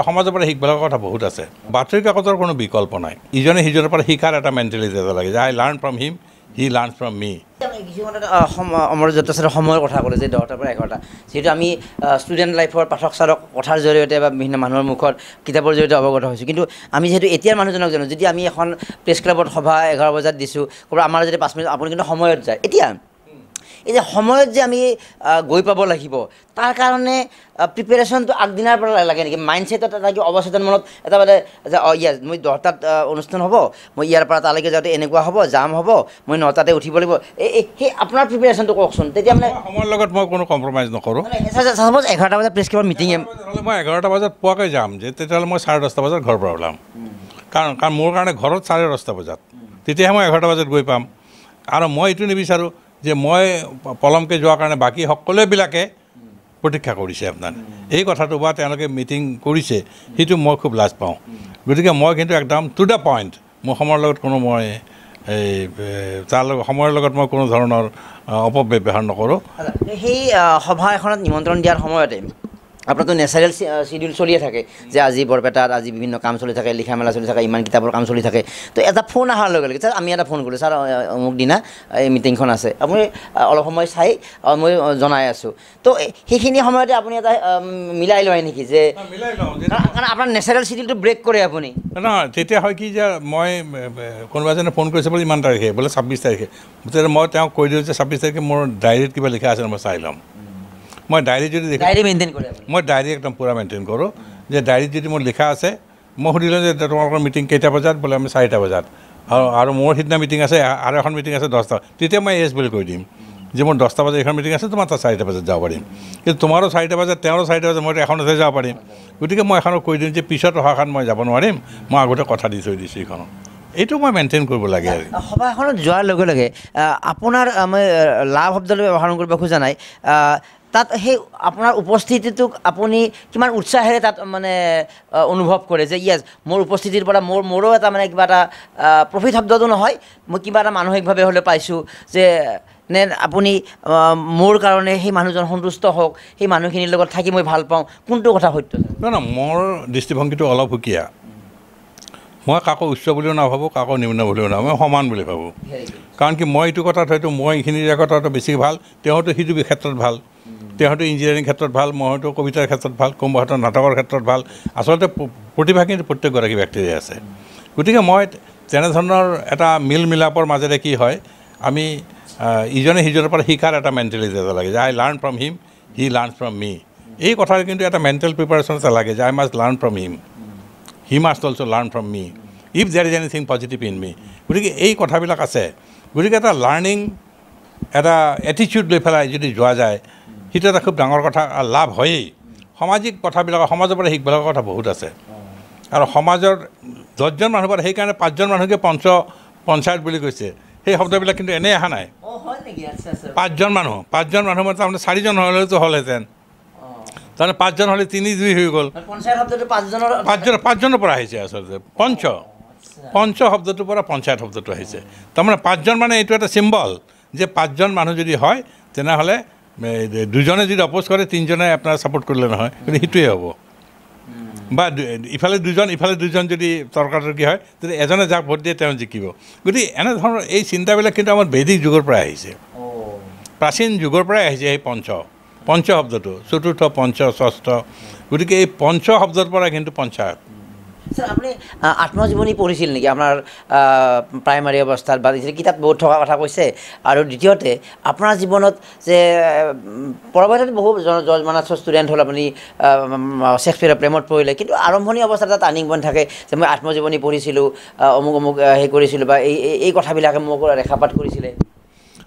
সমাজৰ পৰা শিকিব লগা কথা বহুত আছে বাতৰি কাকতৰ কোনো বিকল্প নাই ইজনে সিজনৰ পৰা শিকাৰ এটা মেণ্টেলিটি এটা লাগে যে I learn from him he learn from me Amarjyoti ছাৰে সময়ৰ কথা ক'লে যে 10টাৰ পৰা 11টা যিহেতু আমি ষ্টুডেণ্ট লাইফৰ পাঠক ছাৰক কথাৰ জৰিয়তে বা বিভিন্ন মানুহৰ মুখত কিতাপৰ জৰিয়তে অৱগত হৈছোঁ কিন্তু আমি যিহেতু এতিয়াৰ মানুহজনক জানো যদি আমি এখন প্ৰেছ ক্লাবত সভা 11 বজাত দিছোঁ ক'ৰবাত আমাৰ যদি 5 মিনিট আপুনি কিন্তু সময়ত যায় এতিয়া এই যে সময়ত যে আমি গৈ পাব লাগিব তাৰ কাৰণে প্ৰিপেৰেশ্যনটো আগদিনাৰ পৰা লাগে নেকি মাইণ্ডছেটত এটা কি অৱচেতন মনত এটা মানে যে ইয়াৰ মই 10টাত অনুষ্ঠান হ'ব মই ইয়াৰ পৰা তালৈকে যাওঁতে এনেকুৱা হ'ব জাম হ'ব মই 9টাতে উঠিব লাগিব সেই আপোনাৰ প্ৰিপেৰেশ্যনটো কওকচোন তেতিয়া মানে সময়ৰ লগত মই কোনো কম্প্ৰমাইজ নকৰোঁ চাপ'জ 11টা বজাত প্ৰেছ ক্লাবৰ মিটিং হ'লে মই 11টা বজাত পোৱাকৈ যাম যে তেতিয়াহ'লে মই 10:30 বজাত ঘৰৰ পৰা ওলাম কাৰণ মোৰ কাৰণে ঘৰত 10:30 বজাত তেতিয়াহে মই 11টা বজাত গৈ পাম আৰু মই এইটো নিবিচাৰোঁ যে মই পলমকৈ যোৱাৰ কাৰণে বাকী সকলোবিলাকে প্ৰতীক্ষা কৰিছে আপোনাৰ এই কথাটো বা তেওঁলোকে মিটিং কৰিছে সেইটো মই খুব লাজ পাওঁ গতিকে মই কিন্তু একদম টু দ্য পইণ্ট মোৰ সময়ৰ লগত কোনো মই এই তাৰ লগত সময়ৰ লগত মই কোনো ধৰণৰ অপব্যৱহাৰ নকৰোঁ সেই সভা এখনত নিমন্ত্ৰণ দিয়াৰ সময়তে আপোনাৰতো নেচাৰেল চিডিউল চলিয়ে থাকে যে আজি বৰপেটাত আজি বিভিন্ন কাম চলি থাকে লিখা মেলা চলি থাকে ইমান কিতাপৰ কাম চলি থাকে তো এটা ফোন অহাৰ লগে লগে ছাৰ আমি এটা ফোন কৰিলোঁ ছাৰ অমুক দিনা এই মিটিংখন আছে আপুনি অলপ সময় চাই মই জনাই আছোঁ তো সেইখিনি সময়তে আপুনি এটা মিলাই লয় নেকি যে কাৰণ আপোনাৰ নেচাৰেল চিডিউলটো ব্ৰেক কৰে আপুনি নহয় তেতিয়া হয় কি যে মই কোনোবা এজনে ফোন কৰিছে বোলে ইমান তাৰিখে বোলে 26 তাৰিখে তেতিয়া মই তেওঁক কৈ দিওঁ যে 26 তাৰিখে মোৰ ডায়েৰীত কিবা লিখা আছে মই চাই ল'ম মই ডায়েৰী যদি ডায়েৰী মেইনটেইন কৰে মই ডায়েৰী একদম পূৰা মেইনটেইন কৰোঁ যে ডায়েৰীত যদি মোৰ লিখা আছে মই সুধিলোঁ যে তোমালোকৰ মিটিং কেইটা বজাত বোলে আমি 4টা বজাত আৰু মোৰ সিদিনা মিটিং আছে আৰু এখন মিটিং আছে 10টা তেতিয়া মই এছ বুলি কৈ দিম যে মোৰ 10টা বজাত এখন মিটিং আছে তোমাৰ তাত 4টা বজাত যাব পাৰিম কিন্তু তোমাৰো 4টা বজাত তেওঁৰো 4টা বজাত মই এখনতে যাব পাৰিম গতিকে মই এখনক কৈ দিম যে পিছত অহাখন মই যাব নোৱাৰিম মই আগতে কথা দি থৈ দিছোঁ এইখনত এইটো মই মেইনটেইন কৰিব লাগে আৰু সভা এখনত যোৱাৰ লগে লগে আপোনাৰ মই লাভ শব্দটো ব্যৱহাৰ কৰিব খোজা নাই তাত সেই আপোনাৰ উপস্থিতিটোক আপুনি কিমান উৎসাহেৰে তাত মানে অনুভৱ কৰে যে ইয়াছ মোৰ উপস্থিতিৰ পৰা মোৰো এটা মানে কিবা এটা প্ৰফিট শব্দটো নহয় মই কিবা এটা মানসিকভাৱে হ'লে পাইছোঁ যে নে আপুনি মোৰ কাৰণে সেই মানুহজন সন্তুষ্ট হওক সেই মানুহখিনিৰ লগত থাকি মই ভাল পাওঁ কোনটো কথা সত্য নহয় মোৰ দৃষ্টিভংগীটো অলপ সুকীয়া মই কাকো উচ্চ বুলিও নাভাবোঁ কাকো নিম্ন বুলিও নাভাবোঁ মই সমান বুলি ভাবোঁ কাৰণ কি মই এইটো কথাত হয়তো মই এইখিনিৰ কথাটো বেছি ভাল তেওঁতো সিটো ক্ষেত্ৰত ভাল তেওঁতো ইঞ্জিনিয়াৰিং ক্ষেত্ৰত ভাল মই হয়তো কবিতাৰ ক্ষেত্ৰত ভাল কোনোবাহঁতৰ নাটকৰ ক্ষেত্ৰত ভাল আচলতে প্ৰতিভা কিন্তু প্ৰত্যেকগৰাকী ব্যক্তিৰে আছে গতিকে মই তেনেধৰণৰ এটা মিল মিলাপৰ মাজেৰে কি হয় আমি ইজনে সিজনৰ পৰা শিকাৰ এটা মেণ্টেলিটি এটা লাগে যে I learn from him he learn from me এই কথাৰ কিন্তু এটা মেণ্টেল প্ৰিপাৰেশ্যন এটা লাগে যে I must learn from him he must also' learn from me if there is anything positive in me গতিকে এই কথাবিলাক আছে গতিকে এটা লাৰ্ণিং এটা এটিটিউড লৈ পেলাই যদি যোৱা যায় সেইটো এটা খুব ডাঙৰ কথা লাভ হয়েই সামাজিক কথাবিলাক সমাজৰ পৰা শিকিব লগা কথা বহুত আছে আৰু সমাজৰ 10জন মানুহৰ পৰা সেইকাৰণে 5জন মানুহকে পঞ্চায়ত বুলি কৈছে সেই শব্দবিলাক কিন্তু এনেই অহা নাই 5জন মানুহ মানে তাৰমানে 4জন হ'লেতো হ'লহেঁতেন তাৰমানে 5জন হ'লে 3-2 হৈ গ'ল 5জনৰ পৰা আহিছে আচলতে পঞ্চ শব্দটোৰ পৰা পঞ্চায়ত শব্দটো আহিছে তাৰমানে 5জন মানে এইটো এটা চিম্বল যে 5জন মানুহ যদি হয় তেনেহ'লে 2জনে যদি অপ'জ কৰে 3জনে আপোনাৰ ছাপোৰ্ট কৰিলে নহয় কিন্তু সেইটোৱে হ'ব বা ইফালে 2জন যদি তৰ্কাতৰ্কি হয় তেতিয়া এজনে যাক ভোট দিয়ে তেওঁ জিকিব গতিকে এনেধৰণৰ এই চিন্তাবিলাক কিন্তু আমাৰ বৈদিক যুগৰ পৰাই আহিছে প্ৰাচীন যুগৰ পৰাই আহিছে এই পঞ্চ শব্দটো চতুৰ্থ পঞ্চ ষষ্ঠ গতিকে এই পঞ্চ শব্দৰ পৰা কিন্তু পঞ্চায়ত স্যাৰ আপনি আত্মজীবনী পঢ়িছিল নেকি আপনাৰ প্ৰাইমাৰি অবস্থাত বা কিতাপ বহুত থকা কথা কৈছে আৰু দ্বিতীয়তে আপোনাৰ জীৱনত যে পৰৱৰ্তীত বহু জনমানস ষ্টুডেণ্ট হ'ল আপুনি শেক্সপিয়াৰৰ প্ৰেমত পৰিলে কিন্তু আৰম্ভণি অৱস্থাত এটা টাৰ্ণিং পইণ্ট থাকে যে মই আত্মজীৱনী পঢ়িছিলোঁ অমুক হেৰি কৰিছিলোঁ বা এই কথাবিলাকে মোক ৰেখাপাত কৰিছিলে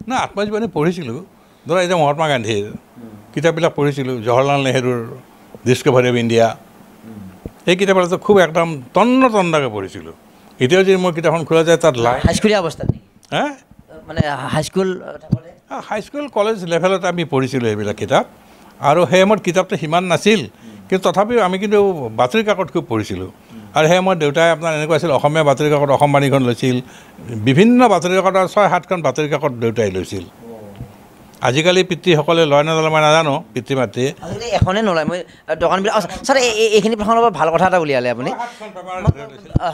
না আত্মজীৱনী পঢ়িছিলোঁ ধৰা এতিয়া মহাত্মা গান্ধীৰ কিতাপবিলাক পঢ়িছিলোঁ জৱাহৰলাল নেহৰুৰ ডিস্কভাৰী অফ ইণ্ডিয়া এই কিতাপবিলাক খুব একদম তন্নকৈ পঢ়িছিলোঁ এতিয়াও যদি মই কিতাপখন খোলা যায় তাত হাইস্কুলীয়া অৱস্থাত মানে হাইস্কুল কলেজ লেভেলত আমি পঢ়িছিলোঁ এইবিলাক কিতাপ আৰু সেই সময়ত কিতাপটো সিমান নাছিল কিন্তু তথাপিও আমি কিন্তু বাতৰি কাকত খুব পঢ়িছিলোঁ আৰু সেই সময়ত দেউতাই আপোনাৰ এনেকুৱা আছিল অসমীয়া বাতৰি কাকত অসমবাণীখন লৈছিল বিভিন্ন বাতৰি কাকত 6-7খন বাতৰি কাকত দেউতাই লৈছিল আজিকালি পিতৃসকলে লয় নলয় মই নাজানো, পিতৃ মাতৃয়ে আজিকালি এখনে নলয়। মই দোকানবিলাক ছাৰ এইখিনি প্ৰসংগৰ পৰা ভাল কথা এটা উলিয়ালে আপুনি।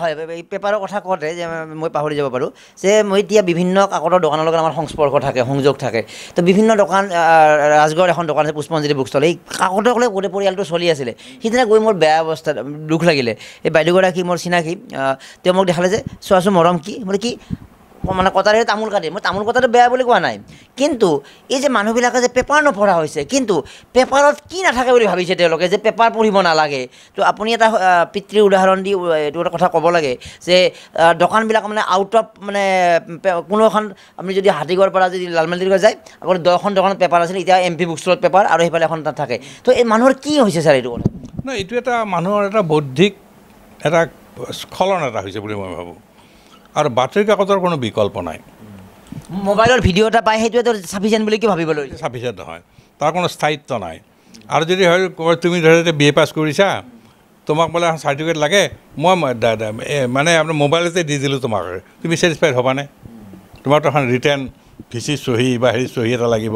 হয়, এই পেপাৰৰ কথা কওঁতে যে মই পাহৰি যাব পাৰোঁ যে মই এতিয়া বিভিন্ন কাকতৰ দোকানৰ লগত আমাৰ সংস্পৰ্শ থাকে, সংযোগ থাকে। তো বিভিন্ন দোকান, ৰাজগড় এখন দোকান আছে পুষ্পঞ্জলি বুক ষ্টল, এই কাকতক লৈ গোটেই পৰিয়ালটো চলি আছিলে। সিদিনা গৈ মোৰ বেয়া অৱস্থা, দুখ লাগিলে। এই বাইদেউগৰাকী মোৰ চিনাকি, তেওঁ মোক দেখালে যে চোৱাচোন মৰম কি, মানে কি মানে কটাৰীৰে তামোল কাটি। মই তামোল কটাটো বেয়া বুলি কোৱা নাই, কিন্তু এই যে মানুহবিলাকে যে পেপাৰ নপঢ়া হৈছে, কিন্তু পেপাৰত কি নাথাকে বুলি ভাবিছে তেওঁলোকে যে পেপাৰ পঢ়িব নালাগে। তো আপুনি এটা পিতৃৰ উদাহৰণ দি এইটো এটা কথা ক'ব লাগে যে দোকানবিলাক মানে আউট অফ মানে কোনো এখন আপুনি যদি হাতীগড়ৰ পৰা যদি লালমাটিগড় যায়, আগতে 10খন দোকানত পেপাৰ আছিল, এতিয়া MP বুক ষ্টলত পেপাৰ আৰু সেইফালে এখন তাত থাকে। তো এই মানুহৰ কি হৈছে ছাৰ এইটো কথা? নাই, এইটো এটা মানুহৰ এটা বৌদ্ধিক এটা স্খলন এটা হৈছে বুলি মই ভাবোঁ। আৰু বাতৰি কাকতৰ কোনো বিকল্প নাই। মোবাইলৰ ভিডিঅ' এটা পায়, সেইটোৱেতো চাফিচিয়েণ্ট বুলি কি ভাবিব লৈছে? চাফিচিয়েণ্ট নহয়, তাৰ কোনো স্থায়িত্ব নাই। আৰু যদি হয় তুমি ধৰি BA পাছ কৰিছা, তোমাক বোলে এখন চাৰ্টিফিকেট লাগে, মই মানে আপোনাৰ মোবাইলতে দি দিলোঁ তোমাক, তুমি ছেটিছফাইড হ'বানে? তোমাৰতো এখন ৰিটাৰ্ণ VC চহী বা হেৰি চহী এটা লাগিব।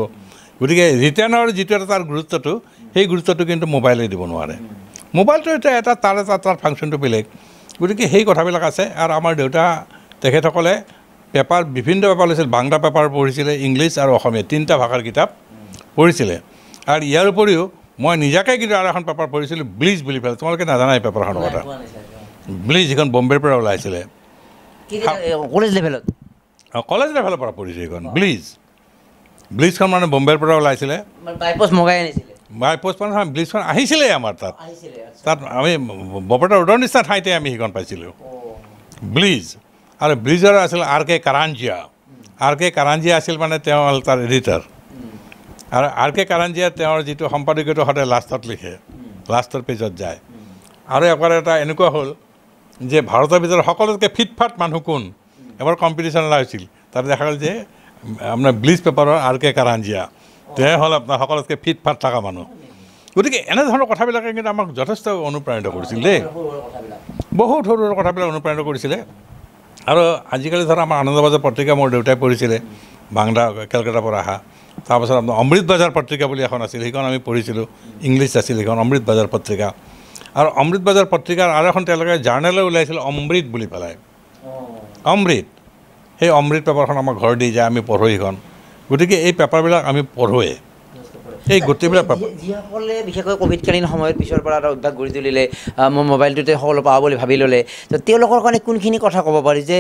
গতিকে ৰিটাৰ্ণৰ যিটো এটা তাৰ গুৰুত্বটো, সেই গুৰুত্বটো কিন্তু মোবাইলে দিব নোৱাৰে। মোবাইলটো এটা তাৰ ফাংচনটো বেলেগ। গতিকে সেই কথাবিলাক আছে। আৰু আমাৰ দেউতা তেখেতসকলে পেপাৰ, বিভিন্ন পেপাৰ লৈছিল, বাংলা পেপাৰ পঢ়িছিলে, ইংলিছ আৰু অসমীয়া 3টা ভাষাৰ কিতাপ পঢ়িছিলে। আৰু ইয়াৰ উপৰিও মই নিজাকৈ কিন্তু আৰু এখন পেপাৰ পঢ়িছিলোঁ, ব্লিজ বুলি পেলাই। তোমালোকে নাজানা এই পেপাৰখনৰ কথা। ব্লিজ যিখন বম্বেৰ পৰা ওলাইছিলে, কলেজ লেভেলত, কলেজ লেভেলৰ পৰা পঢ়িছোঁ এইখন ব্লিজখন মানে বম্বেৰ পৰা ওলাইছিলে। বাইপোষ্ট মগাই আনিছিলে, বাইপোষ্ট মানে ব্লিজখন আহিছিলেই আমাৰ তাত আমি বৰপেটা ৰোডৰ নিচিনা ঠাইতে আমি সেইখন পাইছিলোঁ ব্লিজ। আৰু ব্লিজৰ আছিল RK কাৰাঞ্জিয়া। RK কাৰাঞ্জিয়া আছিল মানে তেওঁ হ'ল তাৰ এডিটাৰ। আৰু RK কাৰাঞ্জিয়া তেওঁৰ যিটো সম্পাদকীয়টো সদায় লাষ্টত লিখে, লাষ্টৰ পেজত যায়। আৰু এবাৰ এটা এনেকুৱা হ'ল যে ভাৰতৰ ভিতৰত সকলোতকৈ ফিটফাট মানুহ কোন, এবাৰ কম্পিটিশ্যন এটা হৈছিল। তাত দেখা গ'ল যে আপোনাৰ ব্লিজ পেপাৰৰ RK কাৰাঞ্জিয়া, তেওঁ হ'ল আপোনাৰ সকলোতকৈ ফিটফাট থকা মানুহ। গতিকে এনেধৰণৰ কথাবিলাকে কিন্তু আমাক যথেষ্ট অনুপ্ৰাণিত কৰিছিল দেই, বহুত সৰু সৰু কথাবিলাক অনুপ্ৰাণিত কৰিছিলে। আৰু আজিকালি ধৰক আমাৰ আনন্দবাজাৰ পত্ৰিকা মোৰ দেউতাই পঢ়িছিলে, বাংলা কেলকাতাৰ পৰা অহা। তাৰপাছত আপোনাৰ অমৃত বাজাৰ পত্ৰিকা বুলি এখন আছিল, সেইখন আমি পঢ়িছিলোঁ, ইংলিছ আছিল সেইখন, অমৃত বাজাৰ পত্ৰিকা। আৰু অমৃত বাজাৰ পত্ৰিকাৰ আৰু এখন তেওঁলোকে জাৰ্নেলে ওলাইছিল অমৃত বুলি পেলাই, অমৃত। সেই অমৃত পেপাৰখন আমাৰ ঘৰ দি যায়, আমি পঢ়োঁ সেইখন। গতিকে এই পেপাৰবিলাক আমি পঢ়োৱে, এই গোটেইবিলাক পেপাৰ। যিসকলে বিশেষকৈ ক'ভিডকালীন সময়ৰ পিছৰ পৰা এটা অভ্যাস গঢ়ি তুলিলে, মোৰ মোবাইলটোতে সকলো পাওঁ বুলি ভাবি ল'লে, তো তেওঁলোকৰ কাৰণে কোনখিনি কথা ক'ব পাৰি যে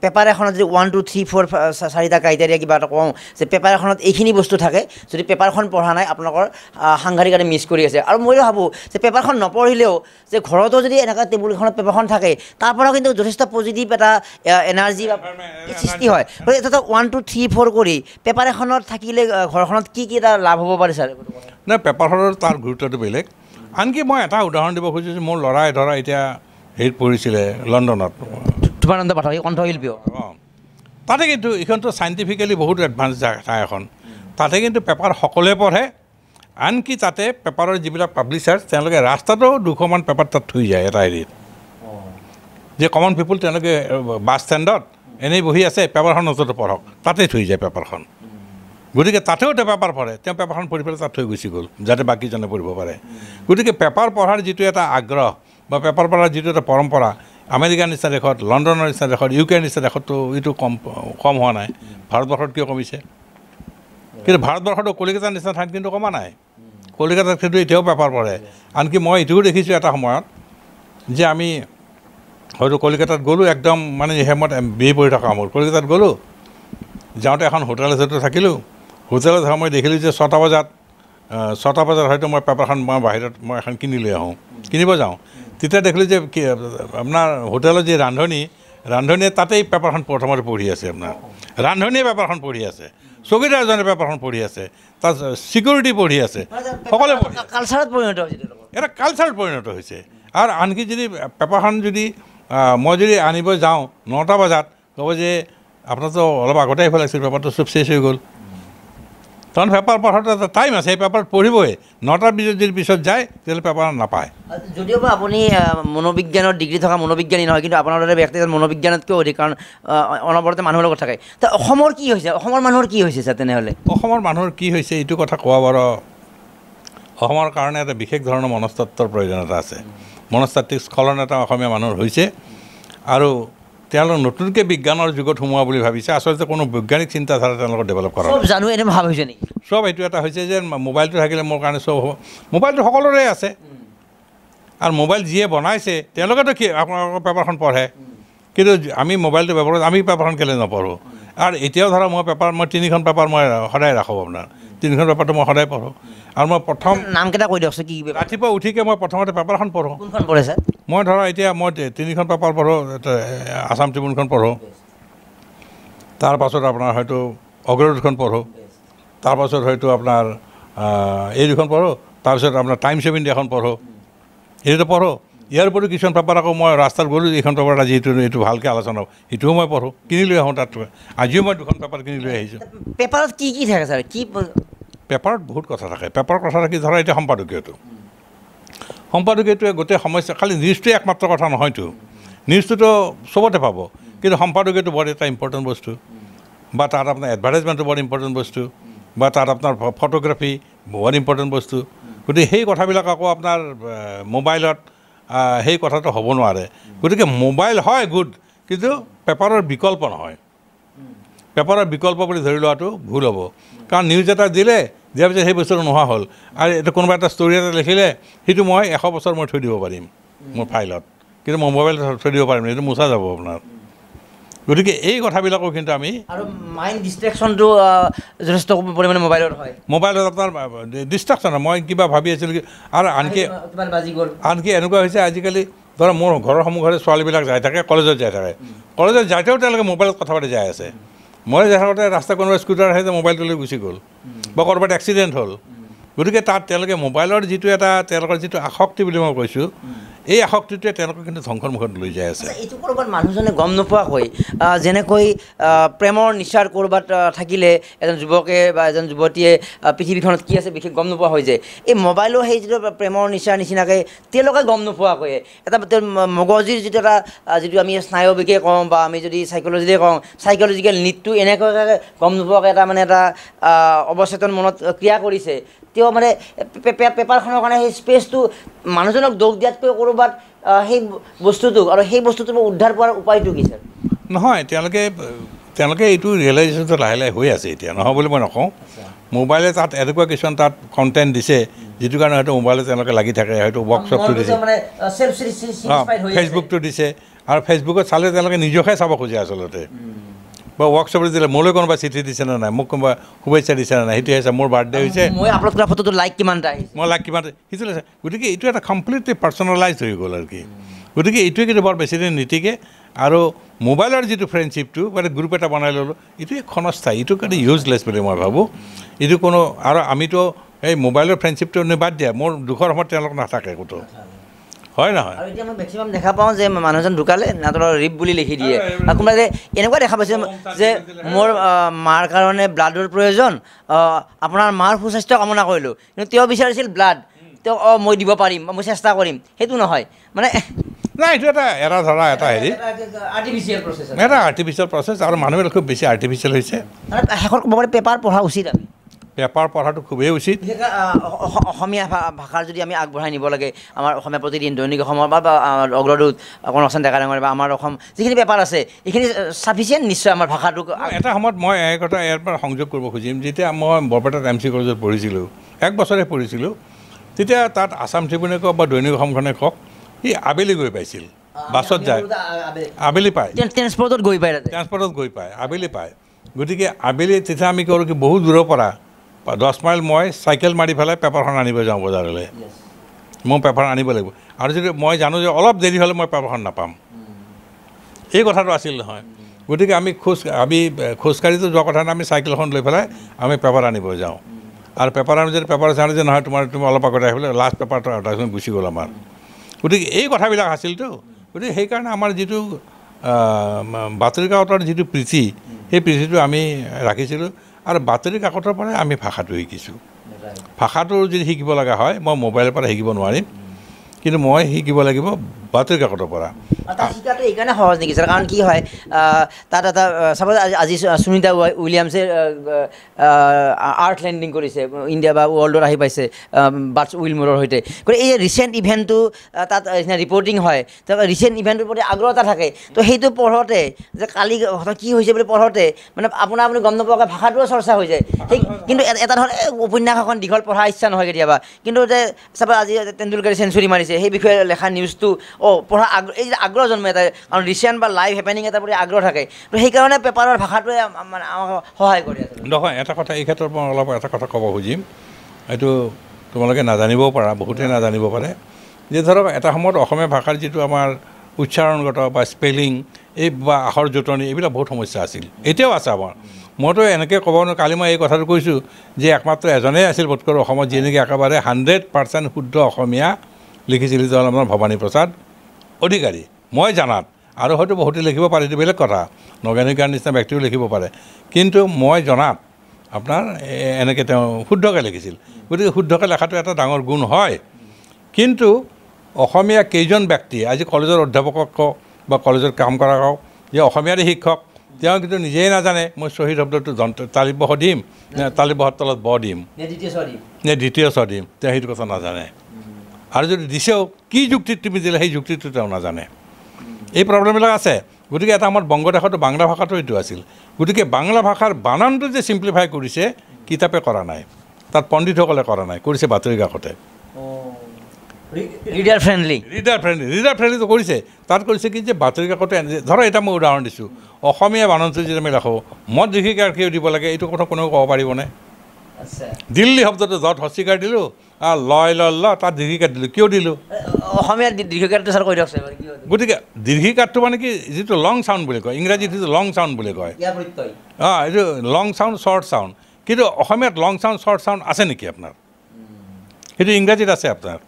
পেপাৰ এখনত যদি 1 2 3 4 4টা ক্ৰাইটেৰিয়া কিবা এটা কওঁ যে পেপাৰ এখনত এইখিনি বস্তু থাকে, যদি পেপাৰখন পঢ়া নাই আপোনালোকৰ সাংঘাতিক এটা মিছ কৰি আছে। আৰু মই ভাবোঁ যে পেপাৰখন নপঢ়িলেও যে ঘৰতো যদি এনেকুৱা টেবুল এখনত পেপাৰখন থাকে, তাৰ পৰাও কিন্তু যথেষ্ট পজিটিভ এটা এনাৰ্জি বা সৃষ্টি হয়। গতিকে এটা 1 2 3 4 কৰি পেপাৰ এখনত থাকিলে ঘৰখনত কি কি এটা লাভ হ'ব পাৰে ছাৰ? নাই, পেপাৰখনৰ তাৰ গুৰুত্বটো বেলেগ। আনকি মই এটা উদাহৰণ দিব খুজিছোঁ, মোৰ ল'ৰাই ধৰা এতিয়া হেৰিত পঢ়িছিলে লণ্ডনত, ধূপানন্দ পাঠক, কণ্ঠশিল্পীও। তাতে কিন্তু এইখনতো চাইণ্টিফিকেলি বহুত এডভান্স ঠাই এখন। তাতে কিন্তু পেপাৰ সকলোৱে পঢ়ে। আনকি তাতে পেপাৰৰ যিবিলাক পাব্লিচাৰ্ছ, তেওঁলোকে ৰাস্তাতেও 200মান পেপাৰ তাত থৈ যায় এটা হেৰিত, যে কমন পিপুল তেওঁলোকে বাছ ষ্টেণ্ডত এনেই বহি আছে, পেপাৰখন নজৰটো পঢ়ক, তাতে থৈ যায় পেপাৰখন। গতিকে তাতেও তেওঁ পেপাৰ পঢ়ে, তেওঁ পেপাৰখন পঢ়ি পেলাই তাত থৈ গুচি গ'ল, যাতে বাকীজনে পঢ়িব পাৰে। গতিকে পেপাৰ পঢ়াৰ যিটো এটা আগ্ৰহ বা পেপাৰ পঢ়াৰ যিটো এটা পৰম্পৰা, আমেৰিকাৰ নিচিনা দেশত, লণ্ডনৰ নিচিনা দেশত, UK নিচিনা দেশততো এইটো কম হোৱা নাই। ভাৰতবৰ্ষত কিয় কমিছে? কিন্তু ভাৰতবৰ্ষতো কলিকতাৰ নিচিনা ঠাইত কিন্তু কমা নাই। কলিকতাত কিন্তু এতিয়াও পেপাৰ পঢ়ে। আনকি মই এইটোও দেখিছোঁ এটা সময়ত যে আমি হয়তো কলিকতাত গ'লোঁ, একদম মানে সময়ত BA পঢ়ি থকা মোৰ কলিকতাত গ'লোঁ, যাওঁতে এখন হোটেল এটাতে থাকিলোঁ। হোটেলত মই দেখিলোঁ যে 6টা বজাত হয়তো মই পেপাৰখন মই বাহিৰত মই এখন কিনি লৈ আহোঁ, কিনিব যাওঁ। তেতিয়া দেখিলোঁ যে আপোনাৰ হোটেলৰ যি ৰান্ধনীয়ে তাতেই পেপাৰখন প্ৰথমতে পঢ়ি আছে। আপোনাৰ ৰান্ধনীয়ে পেপাৰখন পঢ়ি আছে, চকীদাৰজনে পেপাৰখন পঢ়ি আছে, তাত ছিকিউৰিটি পঢ়ি আছে, সকলোৱে পঢ়ি আছে। কালচাৰত পৰিণত হৈছে, এটা কালচাৰত পৰিণত হৈছে। আৰু আনকি যদি পেপাৰখন যদি মই যদি আনিব যাওঁ 9টা বজাত, ক'ব যে আপোনাৰতো অলপ আগতে আহিব লাগিছিল, পেপাৰটো চব চেছ হৈ গ'ল। কাৰণ পেপাৰ পঢ়াটো এটা টাইম আছে, সেই পেপাৰ পঢ়িবই, 9টাৰ পিছত যায় তেতিয়াহ'লে পেপাৰ নাপায়। যদিও বা আপুনি মনোবিজ্ঞানৰ ডিগ্ৰী থকা মনোবিজ্ঞানী নহয়, কিন্তু আপোনাৰ দৰে ব্যক্তিগত মনোবিজ্ঞানতকৈ অধিক, কাৰণ অনবৰতে মানুহৰ লগত থাকে। তো অসমৰ কি হৈছে, অসমৰ মানুহৰ কি হৈছে ছাৰ তেনেহ'লে? অসমৰ মানুহৰ কি হৈছে এইটো কথা কোৱা বাৰু, অসমৰ কাৰণে এটা বিশেষ ধৰণৰ মনস্তত্বৰ প্ৰয়োজনীয়তা আছে। মনস্তাত্ত্বিক স্খলন এটা অসমীয়া মানুহৰ হৈছে, আৰু তেওঁলোক নতুনকৈ বিজ্ঞানৰ যুগত সোমোৱা বুলি ভাবিছে। আচলতে কোনো বৈজ্ঞানিক চিন্তাধাৰা তেওঁলোকক ডেভেলপ কৰা চব জানো এনে ভাৱ হৈছে নেকি? চব এইটো এটা হৈছে যে মোবাইলটো থাকিলে মোৰ কাৰণে চব হ'ব। মোবাইলটো সকলোৰে আছে, আৰু মোবাইল যিয়ে বনাইছে তেওঁলোকেতো কি আপোনালোকৰ পেপাৰখন পঢ়ে, কিন্তু আমি মোবাইলটো ব্যৱহাৰ কৰোঁ, আমি পেপাৰখন কেলৈ নপঢ়োঁ? আৰু এতিয়াও ধৰা মই 3খন পেপাৰ মই সদায় ৰাখোঁ, আপোনাৰ 3খন পেপাৰটো মই সদায় পঢ়োঁ। আৰু মই প্ৰথম নামকেইটা কৈ দিয়কচোন, কি ৰাতিপুৱা উঠিকে মই প্ৰথমতে পেপাৰখন পঢ়োঁ। কোনখন পঢ়ে ছাৰ? মই ধৰা এতিয়া মই 3খন পেপাৰ পঢ়োঁ, আছাম ট্ৰিবিউনখন পঢ়োঁ, তাৰপাছত আপোনাৰ হয়তো অগ্ৰদূতখন পঢ়োঁ, তাৰপাছত হয়তো আপোনাৰ এই দুখন পঢ়োঁ, তাৰপিছত আপোনাৰ টাইমছ অফ ইণ্ডিয়াখন পঢ়োঁ, এইটো পঢ়োঁ। ইয়াৰ উপৰিও কিছুমান পেপাৰ আকৌ মই ৰাস্তাত গ'লোঁ, এইখন পেপাৰ আজি এইটো ভালকৈ আলোচনা হ'ব, সেইটোও মই পঢ়োঁ, কিনি লৈ আহোঁ। তাত আজিও মই 2খন পেপাৰ কিনি লৈ আহিছোঁ। পেপাৰত কি কি থাকে ছাৰ? কি পেপাৰত বহুত কথা থাকে। পেপাৰৰ কথা থাকি ধৰা এতিয়া সম্পাদকীয়টোৱে গোটেই সমস্যা, খালি নিউজটোৱে একমাত্ৰ কথা নহয়তো, নিউজটোতো চবতে পাব, কিন্তু সম্পাদকীয়টো বৰ এটা ইম্পৰ্টেণ্ট বস্তু, বা তাত আপোনাৰ এডভাৰটাইজমেণ্টটো বৰ ইম্পৰ্টেণ্ট বস্তু, বা তাত আপোনাৰ ফটোগ্ৰাফী বৰ ইম্পৰ্টেণ্ট বস্তু। গতিকে সেই কথাবিলাক আকৌ আপোনাৰ মোবাইলত সেই কথাটো হ'ব নোৱাৰে। গতিকে মোবাইল হয় গুড, কিন্তু পেপাৰৰ বিকল্প নহয়। পেপাৰৰ বিকল্প বুলি ধৰি লোৱাটো ভুল হ'ব, কাৰণ নিউজ এটা দিয়াৰ পিছত সেই বস্তুটো নোহোৱা হ'ল, আৰু এইটো কোনোবা এটা ষ্টৰি এটা লিখিলে সেইটো মই 100 বছৰ মই থৈ দিব পাৰিম মোৰ ফাইলত, কিন্তু মই মোবাইলত থৈ দিব পাৰিম, এইটো মোচা যাব আপোনাৰ। গতিকে এই কথাবিলাকো কিন্তু আমি, আৰু মাইণ্ড ডিষ্ট্ৰেকশ্যনটো যথেষ্ট পৰিমাণে মোবাইলত হয়। মোবাইলত আপোনাৰ ডিষ্ট্ৰাকশ্যন, মই কিবা ভাবি আছিলোঁ, আৰু আনকি এনেকুৱা হৈছে আজিকালি ধৰক মোৰ ঘৰৰ সন্মুখতে ছোৱালীবিলাক যাই থাকে, কলেজত যাই থাকে, কলেজত যাওঁতেও তেওঁলোকে মোবাইলত কথা পাতি যাই আছে। মই যাই থাকোঁতে ৰাস্তা কোনোবা স্কুটাৰ আহিছে, মোবাইলটো লৈ গুচি গ'ল, বা ক'ৰবাত এক্সিডেণ্ট হ'ল। গতিকে তাত তেওঁলোকে মোবাইলৰ যিটো এটা তেওঁলোকৰ যিটো আসক্তি বুলি মই কৈছোঁ, এই আসক্তিটোৱে তেওঁলোকক কিন্তু ধ্বংসৰ মুখত লৈ যাই আছে। এইটো ক'ৰবাত মানুহজনে গম নোপোৱাকৈ, যেনেকৈ প্ৰেমৰ নিচাৰ ক'ৰবাত থাকিলে এজন যুৱকে বা এজন যুৱতীয়ে পৃথিৱীখনত কি আছে বিশেষ গম নোপোৱা হৈ যায়, এই মোবাইলৰ সেই যিটো প্ৰেমৰ নিচাৰ নিচিনাকৈ তেওঁলোকে গম নোপোৱাকৈ এটা মগজুৰ যিটো আমি স্নায়ুবিকে কওঁ, বা আমি যদি চাইক'লজিতে কওঁ, চাইক'লজিকেল নিডটো এনেকুৱাকৈ গম নোপোৱাকৈ এটা অৱচেতন মনত ক্ৰিয়া কৰিছে। তেওঁ পেপাৰখনৰ কাৰণে সেই স্পেচটো মানুহজনক দোষ দিয়াতকৈ ক'ৰবাত সেই বস্তুটোক আৰু সেই বস্তুটোৰ উদ্ধাৰ পোৱাৰ উপায়টো কি ছাৰ? নহয়, তেওঁলোকে এইটো ৰিয়েলাইজেশ্যনটো লাহে লাহে হৈ আছে এতিয়া, নহয় বুলি মই নকওঁ। মোবাইলে তাত এনেকুৱা কিছুমান তাত কণ্টেণ্ট দিছে, যিটো কাৰণে হয়তো মোবাইলত তেওঁলোকে লাগি থাকে, হয়তো ৱৰ্কশ্বপটো দিছে, ফেচবুকটো দিছে, আৰু ফেচবুকত চালে তেওঁলোকে নিজকে চাব খোজে আচলতে, বা ৱৰ্কশ্বপত দিলে মোলৈ কোনোবা চিঠি দিছে নে নাই, মোক কোনোবা শুভেচ্ছা দিছে নে নাই, সেইটোৱে হৈছে মোৰ বাৰ্থডে হৈছে, মই আপলোড কৰা ফটোটো লাইক কিমানটা আহিছে, মই লাইক কিমান সেইটো লৈছে। গতিকে এইটো এটা কমপ্লিটলি পাৰ্চনেলাইজ হৈ গ'ল আৰু কি। গতিকে এইটোৱে কিন্তু বৰ বেছিদিন নীতিকে, আৰু মোবাইলৰ যিটো ফ্ৰেণ্ডশ্বিপটো মানে গ্ৰুপ এটা বনাই ল'লোঁ, এইটো ক্ষণস্থায়ী, এইটো কাৰণে ইউজলেছ বুলি মই ভাবোঁ। এইটো কোনো, আৰু আমিতো এই মোবাইলৰ ফ্ৰেণ্ডশ্বিপটো বাদ দিয়া, মোৰ দুখৰ সময়ত তেওঁলোক নাথাকে ক'তো, হয় নহয়? আৰু এতিয়া মই মেক্সিমাম দেখা পাওঁ যে মানুহজন ঢুকালে নাতৰ ৰিপ বুলি লিখি দিয়ে, আৰু কোনোবাই এনেকুৱা দেখা পাইছে যে মোৰ মাৰ কাৰণে ব্লাডৰ প্ৰয়োজন, আপোনাৰ মাৰ সুস্বাস্থ্য কামনা কৰিলোঁ, কিন্তু তেওঁ বিচাৰিছিল ব্লাড, তেওঁ মই দিব পাৰিম, মই চেষ্টা কৰিম, সেইটো নহয় মানে। নাই, এইটো এটা ধৰা এটা হেৰি আৰ্টিফিচিয়েল প্ৰচেছ, আৰু মানুহবিলাক খুব বেছি আৰ্টিফিচিয়েল হৈছে। শেষত ক'ব পাৰি পেপাৰ পঢ়া উচিত, আমি পেপাৰ পঢ়াটো খুবেই উচিত। অসমীয়া ভাষাৰ যদি আমি আগবঢ়াই নিব লাগে, আমাৰ অসমীয়া প্ৰতিদিন, দৈনিক অসমৰ বা অগ্ৰদূত, কনকচন ডেকা ডাঙৰ, বা আমাৰ অসম যিখিনি পেপাৰ আছে এইখিনি চাফিচিয়েণ্ট নিশ্চয় আমাৰ ভাষাটোক। এটা সময়ত মই এই কথা ইয়াৰ পৰা সংযোগ কৰিব খুজিম, যেতিয়া মই বৰপেটাত MC কলেজত পঢ়িছিলোঁ, 1 বছৰে পঢ়িছিলোঁ, তেতিয়া তাত আছাম ট্ৰিবিউনে কওক বা দৈনিক অসমখনে কওক, সি আবেলি গৈ পাইছিল, বাছত যায়, আবেলি পায়, ট্ৰেন্সপৰ্টত গৈ পায়, আবেলি পায়। গতিকে আবেলি তেতিয়া আমি কৰোঁ কি, বহুত দূৰৰ পৰা 10 মাইল মই চাইকেল মাৰি পেলাই পেপাৰখন আনিব যাওঁ বজাৰলৈ, মই পেপাৰ আনিব লাগিব, আৰু যদি মই জানো যে অলপ দেৰি হ'লে মই পেপাৰখন নাপাম, এই কথাটো আছিল নহয়। গতিকে আমি খোজকাঢ়িতো যোৱা কথা নাই, আমি চাইকেলখন লৈ পেলাই আমি পেপাৰ আনিব যাওঁ, আৰু পেপাৰ আনি যদি পেপাৰ জানো যে নহয় তুমি অলপ আগতে আহিবলৈ, লাষ্ট পেপাৰটো তাৰপিছত গুচি গ'ল আমাৰ। গতিকে এই কথাবিলাক আছিলতো। গতিকে সেইকাৰণে আমাৰ যিটো বাতৰি কাকতৰ যিটো প্ৰীতি, সেই প্ৰীতিটো আমি ৰাখিছিলোঁ, আৰু বাতৰি কাকতৰ পৰাই আমি ভাষাটো শিকিছোঁ ভাষাটো যদি শিকিব লগা হয় মই মোবাইলৰ পৰা শিকিব নোৱাৰিম কিন্তু মই শিকিব লাগিব বাতৰি কাকতৰ পৰা শিকাটো এইকাৰণে সহজ নেকি ছাৰ কাৰণ কি হয় তাত এটা চাপ'জ আজি সুনিতা উইলিয়ামছে আৰ্ট লেণ্ডিং কৰিছে ইণ্ডিয়া বা ৱৰ্ল্ডত আহি পাইছে বাটছ উইলমৰৰ সৈতে গতিকে এই ৰিচেণ্ট ইভেণ্টটো তাত ৰিপৰ্টিং হয় ৰিচেণ্ট ইভেণ্টটোৰ প্ৰতি আগ্ৰহ এটা থাকে তো সেইটো পঢ়োঁতে যে কালি কি হৈছে বুলি পঢ়োঁতে মানে আপুনি গম নোপোৱাকৈ ভাষাটোও চৰ্চা হৈ যায় সেই কিন্তু এটা ধৰণে উপন্যাস এখন দীঘল পঢ়াৰ ইচ্ছা নহয় কেতিয়াবা কিন্তু যে চাপ'জ আজি তেণ্ডুলকাৰে চেঞ্চুৰী মাৰিছে সেই বিষয়ে লেখা নিউজটো পঢ়া এই যে আগ্ৰহ জন্মে এটা কাৰণ ৰিচেণ্ট বা লাইভ হেপেনিং এটাৰ প্ৰতি আগ্ৰহ থাকে তো সেইকাৰণে পেপাৰৰ ভাষাটোৱে মানে আমাক সহায় কৰে নহয় এটা কথা এই ক্ষেত্ৰত মই অলপ এটা কথা ক'ব খুজিম এইটো তোমালোকে নাজানিবও পাৰা বহুতেই নাজানিব পাৰে যে ধৰক এটা সময়ত অসমীয়া ভাষাৰ যিটো আমাৰ উচ্চাৰণগত বা স্পেলিং এই বা আখৰ জোঁটনি এইবিলাক বহুত সমস্যা আছিল এতিয়াও আছে আমাৰ মইতো এনেকৈ ক'ব নোৱাৰোঁ কালি মই এই কথাটো কৈছোঁ যে একমাত্ৰ এজনেই আছিল বোধকৰো অসমত যেনেকৈ একেবাৰে 100% শুদ্ধ অসমীয়া লিখিছিল আমাৰ ভৱানী প্ৰসাদ অধিকাৰী মই জানাত আৰু হয়তো বহুতে লিখিব পাৰে এইটো বেলেগ কথা নগেনিকাৰ নিচিনা ব্যক্তিও লিখিব পাৰে কিন্তু মই জনাত আপোনাৰ এনেকৈ তেওঁ শুদ্ধকৈ লিখিছিল গতিকে শুদ্ধকৈ লেখাটো এটা ডাঙৰ গুণ হয় কিন্তু অসমীয়া কেইজন ব্যক্তি আজি কলেজৰ অধ্যাপকক কওক বা কলেজত কাম কৰা কওক যে অসমীয়াৰে শিক্ষক তেওঁ কিন্তু নিজেই নাজানে মই শ্বহীদ শব্দটো তালিবহ দিম নে তালিবহৰ তলত ব দিম নে দ্বিতীয় চ দিম তেওঁ সেইটো কথা নাজানে আৰু যদি দিছেও কি যুক্তিত তুমি দিলে সেই যুক্তিটো তেওঁ নাজানে এই প্ৰব্লেমবিলাক আছে গতিকে এটা আমাৰ বংগদেশতো বাংলা ভাষাটো এইটো আছিল গতিকে বাংলা ভাষাৰ বানানটো যে ছিম্প্লিফাই কৰিছে কিতাপে কৰা নাই তাত পণ্ডিতসকলে কৰা নাই কৰিছে বাতৰি কাকতে ৰিডাৰ ফ্ৰেণ্ডলিটো কৰিছে তাত কৰিছে কি যে বাতৰি কাকতে ধৰক এটা মই উদাহৰণ দিছোঁ অসমীয়া বানানটো যদি আমি ৰাখোঁ মদ দীৰ্ঘিকাৰ কিয় দিব লাগে এইটো কথা কোনেও ক'ব পাৰিবনে দিল্লী শব্দটো য'ত হস্তিকাৰ দিলোঁ লয় ল তাত দীৰ্ঘিকাৰ দিলোঁ কিয় দিলোঁ অসমীয়া দীৰ্ঘিকাৰটো ছাৰ কৈ দিয়কচোন গতিকে দীৰ্ঘিকাৰটো মানে কি যিটো লং চাউণ্ড বুলি কয় ইংৰাজীত যিটো লং চাউণ্ড বুলি কয় এইটো লং চাউণ্ড শ্বৰ্ট চাউণ্ড কিন্তু অসমীয়াত লং চাউণ্ড শ্বৰ্ট চাউণ্ড আছে নেকি আপোনাৰ সেইটো ইংৰাজীত আছে আপোনাৰ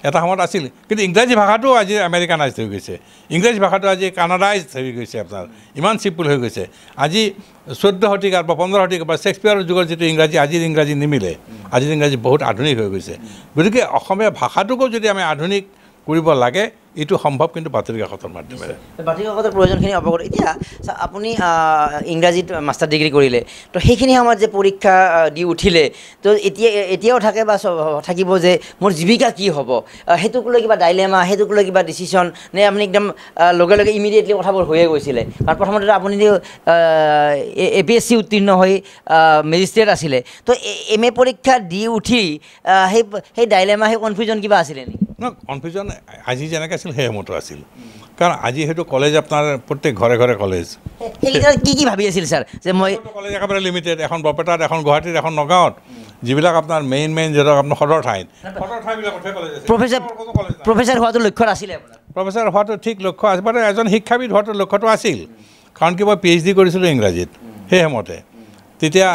এটা সময়ত আছিল কিন্তু ইংৰাজী ভাষাটো আজি আমেৰিকানাইজ হৈ গৈছে ইংৰাজী ভাষাটো আজি কানাডাইজ হৈ গৈছে আপোনাৰ ইমান চিম্পুল হৈ গৈছে আজি 14 শতিকাৰ বা 15 শতিকাৰ বা শ্বেক্সপিয়াৰৰ যুগৰ যিটো ইংৰাজী আজিৰ ইংৰাজী নিমিলে আজিৰ ইংৰাজী বহুত আধুনিক হৈ গৈছে গতিকে অসমীয়া ভাষাটোকো যদি আমি আধুনিক কৰিব লাগে এইটো সম্ভৱ কিন্তু বাতৰি কাকতৰ মাধ্যমেৰে বাতৰি কাকতৰ প্ৰয়োজনখিনি অৱগত এতিয়া আপুনি ইংৰাজীত মাষ্টাৰ ডিগ্ৰী কৰিলে তো সেইখিনি সময়ত যে পৰীক্ষা দি উঠিলে তো এতিয়াও থাকে বা থাকিব যে মোৰ জীৱিকা কি হ'ব সেইটোক লৈ কিবা ডাইলেমা সেইটোক লৈ কিবা ডিচিশ্যন নে আপুনি একদম লগে লগে ইমিডিয়েটলি কথাবোৰ হৈয়ে গৈছিলে কাৰণ প্ৰথমতে আপুনি APSC উত্তীৰ্ণ হৈ মেজিষ্ট্ৰেট আছিলে তো MA পৰীক্ষা দি উঠি সেই ডাইলেমা সেই কনফিউজন কিবা আছিলে নেকি কনফিউজন আজি যেনেকৈ আছিল সেই সময়তো আছিল কাৰণ আজি সেইটো কলেজ আপোনাৰ প্ৰত্যেক ঘৰে ঘৰে কলেজ কি ভাবি আছিল ছাৰ যে মই কলেজ একেবাৰে লিমিটেড এখন বৰপেটাত এখন গুৱাহাটীত এখন নগাঁৱত যিবিলাক আপোনাৰ মেইন ধৰক আপোনাৰ সদৰ ঠাইবিলাকতহে কলেজ আছে প্ৰফেচাৰ হোৱাটো লক্ষ্য আছিলে আপোনাৰ প্ৰফেচাৰ হোৱাটো ঠিক লক্ষ্য আছে মানে এজন শিক্ষাবিদ হোৱাটো লক্ষ্যটো আছিল কাৰণ কি মই PhD কৰিছিলোঁ ইংৰাজীত সেই সময়তে তেতিয়া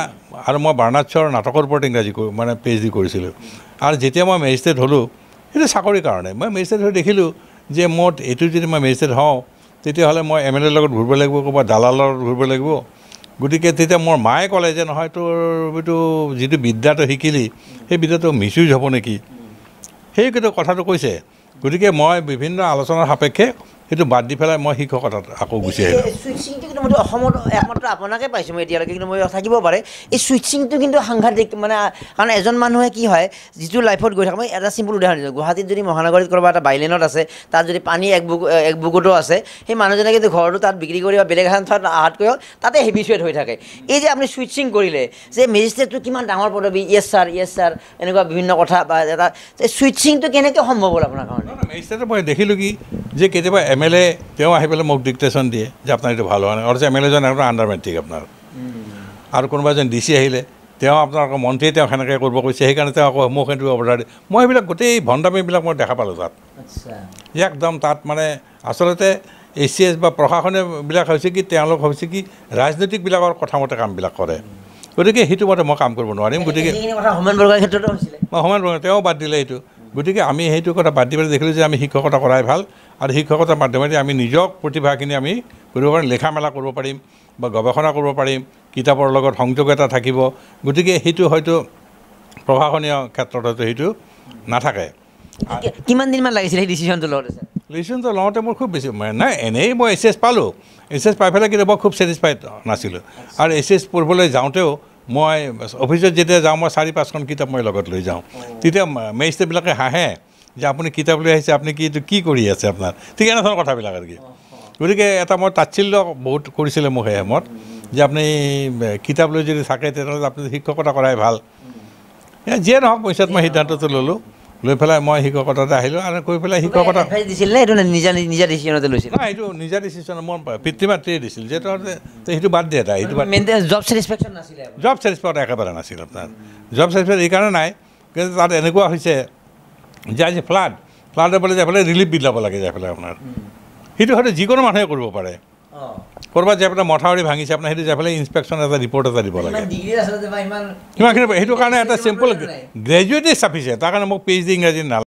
আৰু মই বাৰ্ণাৰ্ডছৰ নাটকৰ ওপৰত ইংৰাজী মানে PhD কৰিছিলোঁ আৰু যেতিয়া মই মেজিষ্ট্ৰেট হ'লোঁ সেইটো চাকৰিৰ কাৰণে মই মেজিষ্ট্ৰেট হৈ দেখিলোঁ যে মোৰ এইটো যদি মই মেজিষ্ট্ৰেট হওঁ তেতিয়াহ'লে মই MLA ৰ লগত ঘূৰিব লাগিব ক'ৰবাত দালালৰ লগত ঘূৰিব লাগিব গতিকে তেতিয়া মোৰ মায়ে ক'লে যে নহয় তোৰ এইটো যিটো বিদ্যাটো শিকিলি সেই বিদ্যাটো মিছইউজ হ'ব নেকি সেই কথাটো কৈছে গতিকে মই বিভিন্ন আলোচনাৰ সাপেক্ষে সেইটো বাদ দি পেলাই মই শিক্ষকতাত আকৌ গুচি আহিলোঁ চুইচিংটো কিন্তু মই অসমত একমাত্ৰ আপোনাকে পাইছোঁ মই এতিয়ালৈকে কিন্তু মই থাকিব পাৰে এই চুইচিংটো কিন্তু সাংঘাতিক মানে কাৰণ এজন মানুহে কি হয় যিটো লাইফত গৈ থাকে মই এটা চিম্পুল উদাহৰণ দিছোঁ গুৱাহাটীত যদি মহানগৰীত ক'ৰবাত এটা বাইলেনত আছে তাত যদি পানী এক বুকুতো আছে সেই মানুহজনে কিন্তু ঘৰটো তাত বিক্ৰী কৰি বা বেলেগ এখন ঠাইত আহাতকৈও তাতে হেবিচুৱেট হৈ থাকে এই যে আপুনি চুইচিং কৰিলে যে মেজিষ্ট্ৰেটটো কিমান ডাঙৰ পদবী য়েছ ছাৰ এনেকুৱা বিভিন্ন কথা বা এটা চুইচিংটো কেনেকৈ সম্ভৱ হ'ল আপোনাৰ কাৰণে মেজিষ্ট্ৰেটৰ মই দেখিলোঁ কি যে কেতিয়াবা MLA তেওঁ আহি পেলাই মোক ডিক্টেশ্যন দিয়ে যে আপোনাৰ এইটো ভাল হোৱা নাই অথচ MLA জন আপোনাৰ আণ্ডাৰ মেট্ৰিক আপোনাৰ আৰু কোনোবা এজন DC আহিলে তেওঁ আপোনাৰ আকৌ মন্ত্ৰীয়ে তেওঁ সেনেকৈ কৰিব কৈছে সেইকাৰণে তেওঁ আকৌ মোক সেইটো অৰ্ডাৰ দিয়ে মই সেইবিলাক গোটেই ভণ্ডামিবিলাক মই দেখা পালোঁ তাত একদম তাত মানে আচলতে ACS বা প্ৰশাসনবিলাক হৈছে কি তেওঁলোক হৈছে কি ৰাজনৈতিকবিলাকৰ কথামতে কামবিলাক কৰে গতিকে সেইটো মতে মই কাম কৰিব নোৱাৰিম গতিকে হোমেন বৰগোহাঁইৰ ক্ষেত্ৰতো হৈছিলে হোমেন বৰগোহাঁই তেওঁ বাদ দিলে এইটো গতিকে আমি সেইটো কথা বাদ দি পেলাই দেখিলোঁ যে আমি শিক্ষকতা কৰাই ভাল আৰু শিক্ষকতাৰ মাধ্যমেদি আমি নিজক প্ৰতিভাখিনি আমি কৰিব পাৰিম, লেখা মেলা কৰিব পাৰিম বা গৱেষণা কৰিব পাৰিম, কিতাপৰ লগত সংযোগ এটা থাকিব। গতিকে সেইটো হয়তো প্ৰশাসনীয় ক্ষেত্ৰত হয়তো সেইটো নাথাকে। কিমান দিনমান লাগিছিল সেই ডিচিশ্যনটো লওঁতে? ডিচিশ্যনটো লওঁতে মোৰ খুব বেছি নাই, এনেই মই HS পালোঁ। HS পাই পেলাই কিন্তু মই খুব ছেটিছফাইড নাছিলোঁ। আৰু HS পঢ়িবলৈ যাওঁতেও মই অফিচত যেতিয়া যাওঁ মই 4-5খন কিতাপ মই লগত লৈ যাওঁ। তেতিয়া মেজিষ্ট্ৰেটবিলাকে হাঁহে যে আপুনি কিতাপ লৈ আহিছে, আপুনি কি কৰি আছে আপোনাৰ, ঠিক এনেধৰণৰ কথাবিলাক আৰু কি। গতিকে এটা মই তাচ্ছিল্য বহুত কৰিছিলে মোক সেই সময়ত যে আপুনি কিতাপ লৈ যদি থাকে তেনেহ'লে আপুনি শিক্ষকতা কৰাই ভাল। যিয়ে নহওক পইচাত মই সিদ্ধান্তটো ল'লোঁ, লৈ পেলাই মই শিক্ষকতাতে আহিলোঁ আৰু কৈ পেলাই শিক্ষকতা দিছিল নে এইটো নিজা ডিচিশ্যনতে লৈছিল? নাই, এইটো নিজা ডিচিশ্যন মোৰ পিতৃ মাতৃয়ে দিছিল। যিহেতু সেইটো বাদ দিয়ে এটা সেইটো বাদ জব ছেটিছফেকশ্যন নাছিলে? জব ছেটিছফেকশ্যন একেবাৰে নাছিল আপোনাৰ। জব ছেটিছফেকশ্যন এইকাৰণে নাই কিন্তু তাত এনেকুৱা হৈছে যে আজি ফ্লাডৰ বোলে যাই পেলাই ৰিলিফ বিল ল'ব লাগে যাই পেলাই আপোনাৰ। সেইটো হয়তো যিকোনো মানুহে কৰিব পাৰে। ক'ৰবাত যাই পেলাই মথাউৰি ভাঙিছে আপোনাৰ, সেইটো যাই পেলাই ইনস্পেকশ্যন এটা ৰিপৰ্ট এটা দিব লাগে। সিমানখিনি সেইটো কাৰণে এটা চিম্পল গ্ৰেজুৱেটেই চাফিচিয়েণ্ট। তাৰ কাৰণে মোক PhD ইংৰাজী নালাগে।